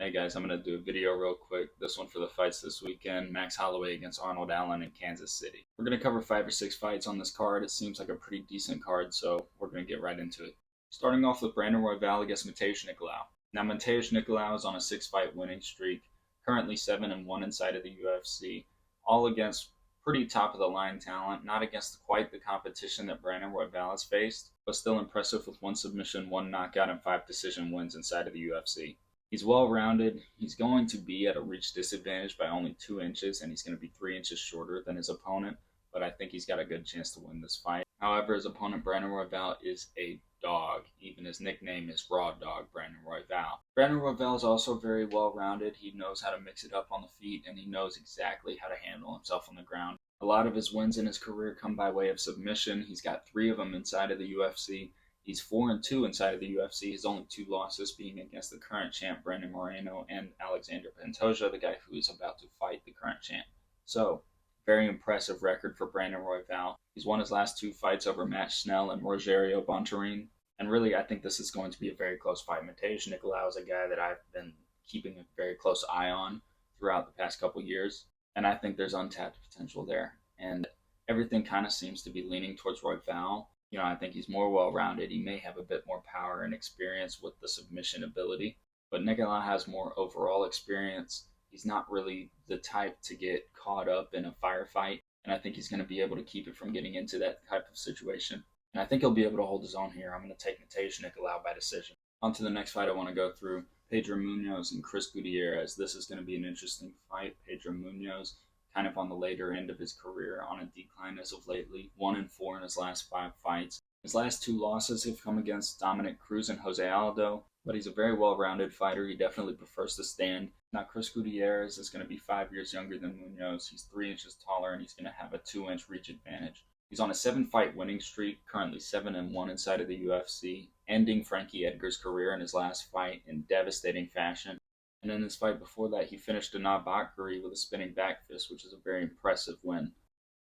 Hey guys, I'm going to do a video real quick. This one for the fights this weekend. Max Holloway against Arnold Allen in Kansas City. We're going to cover 5 or 6 fights on this card. It seems like a pretty decent card, so we're going to get right into it. Starting off with Brandon Royval against Mateusz Nicolau. Now, Mateusz Nicolau is on a 6-fight winning streak, currently 7-1 inside of the UFC, all against pretty top-of-the-line talent, not against quite the competition that Brandon Royval has faced, but still impressive with 1 submission, 1 knockout, and 5 decision wins inside of the UFC. He's well rounded. He's going to be at a reach disadvantage by only 2 inches, and he's going to be 3 inches shorter than his opponent. But I think he's got a good chance to win this fight. However, his opponent, Brandon Royval, is a dog. Even his nickname is Raw Dog Brandon Royval. Brandon Royval is also very well rounded. He knows how to mix it up on the feet, and he knows exactly how to handle himself on the ground. A lot of his wins in his career come by way of submission. He's got 3 of them inside of the UFC. He's 4-2 inside of the UFC. His only 2 losses being against the current champ, Brandon Moreno, and Alexander Pantoja, the guy who is about to fight the current champ. So, very impressive record for Brandon Royval. He's won his last 2 fights over Matt Schnell and Rogerio Bontorin. And really, I think this is going to be a very close fight. Mateusz Nicolau is a guy that I've been keeping a very close eye on throughout the past couple years. And I think there's untapped potential there. And everything kind of seems to be leaning towards Royval. I think he's more well-rounded. He may have a bit more power and experience with the submission ability, but Nicolau has more overall experience. He's not really the type to get caught up in a firefight, and I think he's going to be able to keep it from getting into that type of situation. And I think he'll be able to hold his own here. I'm going to take Mateusz Nicolau by decision. On to the next fight I want to go through, Pedro Munoz and Chris Gutierrez. This is going to be an interesting fight. Pedro Munoz, kind of on the later end of his career, on a decline as of lately, 1-4 in his last 5 fights. His last 2 losses have come against Dominic Cruz and Jose Aldo, but he's a very well-rounded fighter. He definitely prefers to stand. Now, Chris Gutierrez is going to be 5 years younger than Munoz. He's 3 inches taller, and he's going to have a 2-inch reach advantage. He's on a 7-fight winning streak, currently 7-1 inside of the UFC, ending Frankie Edgar's career in his last fight in devastating fashion. And in his fight before that, he finished Anab Bakri with a spinning back fist, which is a very impressive win.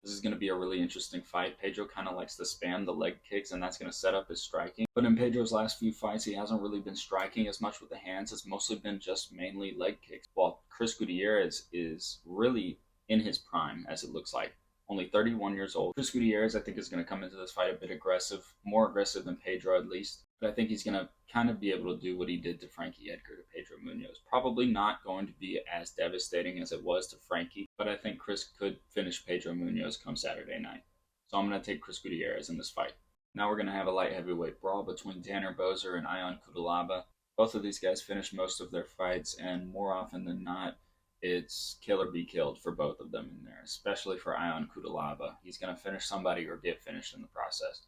This is going to be a really interesting fight. Pedro kind of likes to spam the leg kicks, and that's going to set up his striking. But in Pedro's last few fights, he hasn't really been striking as much with the hands. It's mostly been just mainly leg kicks. While Chris Gutierrez is really in his prime, as it looks like. Only 31 years old. Chris Gutierrez, I think, is going to come into this fight a bit aggressive, more aggressive than Pedro at least. But I think he's going to kind of be able to do what he did to Frankie Edgar to Pedro Munoz. Probably not going to be as devastating as it was to Frankie, but I think Chris could finish Pedro Munoz come Saturday night. So I'm going to take Chris Gutierrez in this fight. Now we're going to have a light heavyweight brawl between Tanner Boser and Ion Cutelaba. Both of these guys finish most of their fights, and more often than not, it's kill or be killed for both of them in there, especially for Ion Cutelaba. He's going to finish somebody or get finished in the process.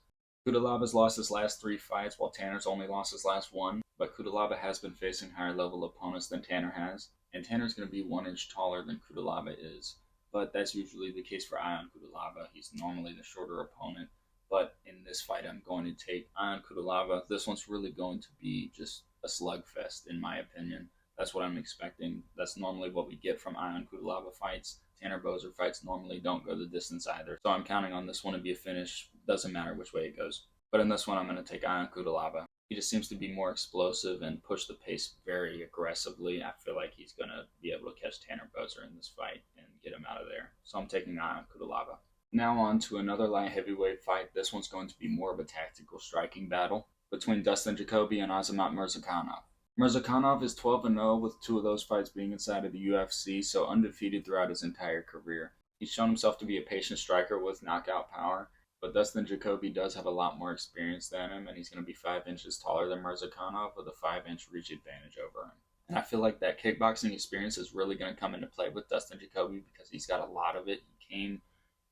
Cutelaba's lost his last 3 fights, while Tanner's only lost his last 1, but Cutelaba has been facing higher-level opponents than Tanner has, and Tanner's going to be 1 inch taller than Cutelaba is, but that's usually the case for Ion Cutelaba. He's normally the shorter opponent, but in this fight, I'm going to take Ion Cutelaba. This one's really going to be just a slugfest, in my opinion. That's what I'm expecting. That's normally what we get from Ion Cutelaba fights. Tanner Boser fights normally don't go the distance either. So I'm counting on this one to be a finish. Doesn't matter which way it goes. But in this one, I'm going to take Ion Cutelaba. He just seems to be more explosive and push the pace very aggressively. I feel like he's going to be able to catch Tanner Boser in this fight and get him out of there. So I'm taking Ion Cutelaba. Now on to another light heavyweight fight. This one's going to be more of a tactical striking battle between Dustin Jacoby and Azamat Murzakanov. Murzakanov is 12-0 with 2 of those fights being inside of the UFC, so undefeated throughout his entire career. He's shown himself to be a patient striker with knockout power, but Dustin Jacoby does have a lot more experience than him, and he's going to be 5 inches taller than Murzakanov with a 5-inch reach advantage over him. And I feel like that kickboxing experience is really going to come into play with Dustin Jacoby because he's got a lot of it. He came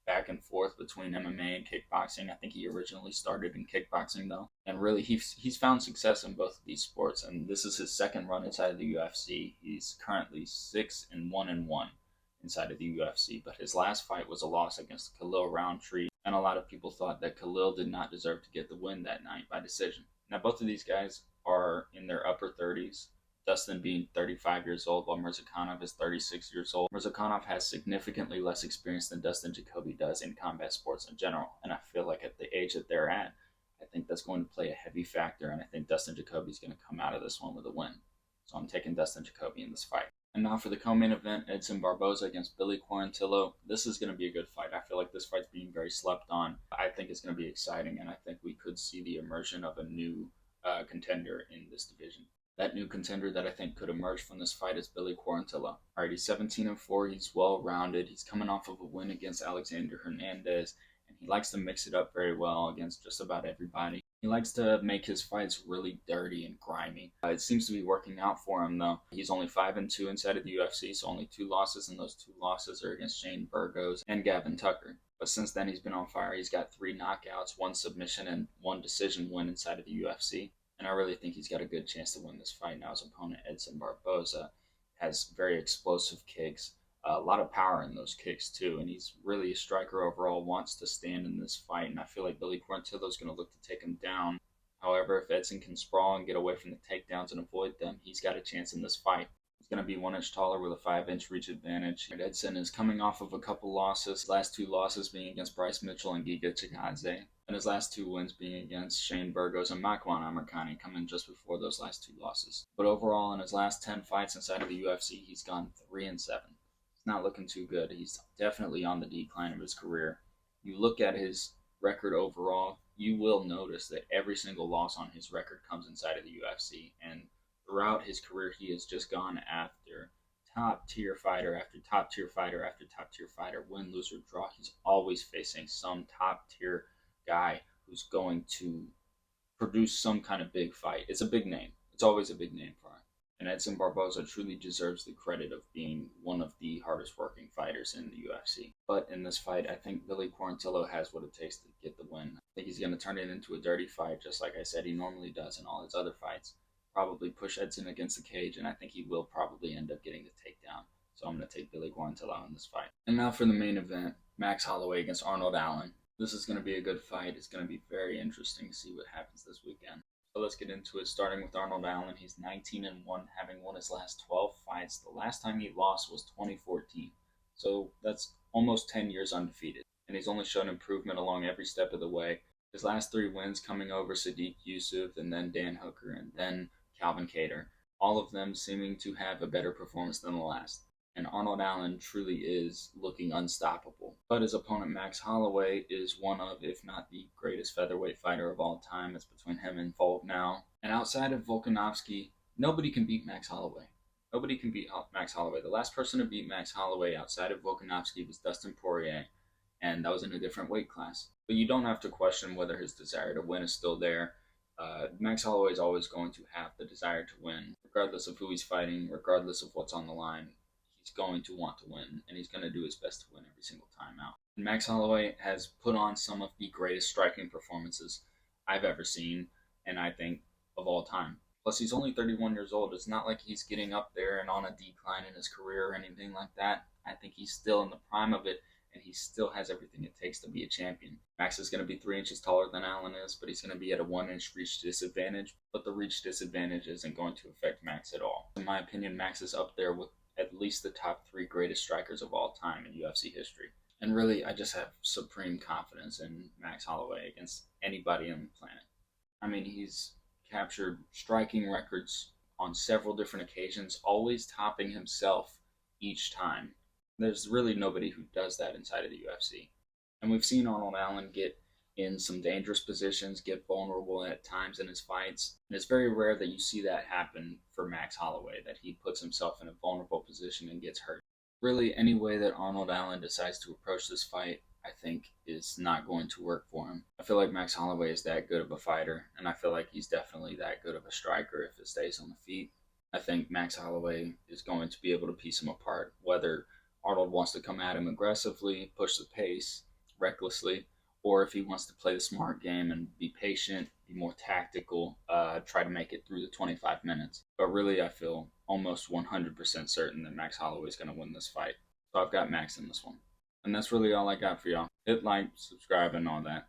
back and forth between MMA and kickboxing. I think he originally started in kickboxing though, and really he's found success in both of these sports. And this is his second run inside of the UFC. He's currently 6-1 inside of the UFC, but his last fight was a loss against Khalil Roundtree, and a lot of people thought that Khalil did not deserve to get the win that night by decision. Now both of these guys are in their upper 30s. Dustin being 35 years old, while Murzakanov is 36 years old. Murzakanov has significantly less experience than Dustin Jacoby does in combat sports in general, and I feel like at the age that they're at, I think that's going to play a heavy factor, and I think Dustin Jacoby is going to come out of this one with a win. So I'm taking Dustin Jacoby in this fight. And now for the co-main event, Edson Barboza against Billy Quarantillo. This is going to be a good fight. I feel like this fight's being very slept on. I think it's going to be exciting, and I think we could see the immersion of a new contender in this division. That new contender that I think could emerge from this fight is Billy Quarantillo. All right, he's 17-4. He's well-rounded. He's coming off of a win against Alexander Hernandez, and he likes to mix it up very well against just about everybody. He likes to make his fights really dirty and grimy. It seems to be working out for him, though. He's only 5-2 inside of the UFC, so only 2 losses, and those 2 losses are against Shane Burgos and Gavin Tucker. But since then, he's been on fire. He's got 3 knockouts, 1 submission, and 1 decision win inside of the UFC. And I really think he's got a good chance to win this fight. Now his opponent, Edson Barboza, has very explosive kicks, a lot of power in those kicks too, and he's really a striker overall, wants to stand in this fight, and I feel like Billy Quarantillo is going to look to take him down. However, if Edson can sprawl and get away from the takedowns and avoid them, he's got a chance in this fight. He's going to be 1 inch taller with a 5-inch reach advantage. And Edson is coming off of a couple losses, his last 2 losses being against Bryce Mitchell and Giga Chikadze, and his last 2 wins being against Shane Burgos and Makwan Amirkhani, coming just before those last 2 losses. But overall, in his last 10 fights inside of the UFC, he's gone 3-7. Not looking too good. He's definitely on the decline of his career. You look at his record overall, you will notice that every single loss on his record comes inside of the UFC, and throughout his career he has just gone after top tier fighter after top tier fighter after top tier fighter, win, lose, or draw. He's always facing some top tier guy who's going to produce some kind of big fight. It's a big name. It's always a big name for him. And Edson Barboza truly deserves the credit of being one of the hardest working fighters in the UFC. But in this fight, I think Billy Quarantillo has what it takes to get the win. I think he's going to turn it into a dirty fight, just like I said he normally does in all his other fights. Probably push Edson against the cage, and I think he will probably end up getting the takedown. So I'm going to take Billy Quarantillo in this fight. And now for the main event, Max Holloway against Arnold Allen. This is going to be a good fight. It's going to be very interesting to see what happens this weekend. So let's get into it, starting with Arnold Allen. He's 19-1, having won his last 12 fights. The last time he lost was 2014. So that's almost 10 years undefeated. And he's only shown improvement along every step of the way. His last 3 wins coming over Sadiq Yusuf, and then Dan Hooker, and then Calvin Kattar. All of them seeming to have a better performance than the last. And Arnold Allen truly is looking unstoppable. But his opponent, Max Holloway, is one of, if not the greatest featherweight fighter of all time. It's between him and Volk now. And outside of Volkanovski, nobody can beat Max Holloway. Nobody can beat Max Holloway. The last person to beat Max Holloway outside of Volkanovski was Dustin Poirier, and that was in a different weight class. But you don't have to question whether his desire to win is still there. Max Holloway is always going to have the desire to win, regardless of who he's fighting, regardless of what's on the line. He's going to want to win, and he's going to do his best to win every single time out. And Max Holloway has put on some of the greatest striking performances I've ever seen, and I think of all time. Plus, he's only 31 years old. It's not like he's getting up there and on a decline in his career or anything like that. I think he's still in the prime of it, and he still has everything it takes to be a champion. Max is going to be 3 inches taller than Allen is, but he's going to be at a 1-inch reach disadvantage. But the reach disadvantage isn't going to affect Max at all. In my opinion, Max is up there with at least the top 3 greatest strikers of all time in UFC history. And really, I just have supreme confidence in Max Holloway against anybody on the planet. I mean, he's captured striking records on several different occasions, always topping himself each time. There's really nobody who does that inside of the UFC. And we've seen Arnold Allen get in some dangerous positions, get vulnerable at times in his fights. And it's very rare that you see that happen for Max Holloway, that he puts himself in a vulnerable position and gets hurt. Really, any way that Arnold Allen decides to approach this fight, I think, is not going to work for him. I feel like Max Holloway is that good of a fighter, and I feel like he's definitely that good of a striker if it stays on the feet. I think Max Holloway is going to be able to piece him apart, whether Arnold wants to come at him aggressively, push the pace recklessly, or if he wants to play the smart game and be patient, be more tactical, try to make it through the 25 minutes. But really, I feel almost 100% certain that Max Holloway is going to win this fight. So I've got Max in this one. And that's really all I got for y'all. Hit like, subscribe, and all that.